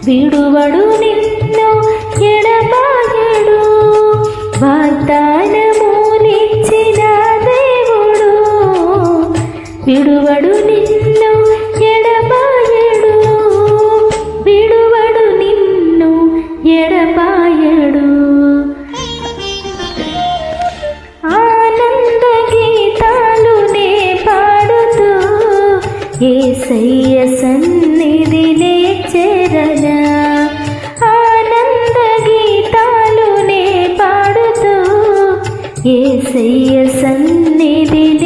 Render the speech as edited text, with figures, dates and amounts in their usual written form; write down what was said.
విడువడు నిన్ను ఎడబాయడు, వాగ్దానమునిచ్చిన దేవుడు. విడువడు నిన్ను ఎడబాయడు, విడువడు నిన్ను ఎడబాయడు. ఆనంద గీతాలునే పాడుతూ యేసయ్య సన్నిధినే చేరనా. ఆనంద గీతాలునే పాడుతూ యేసయ్య సన్నిధినే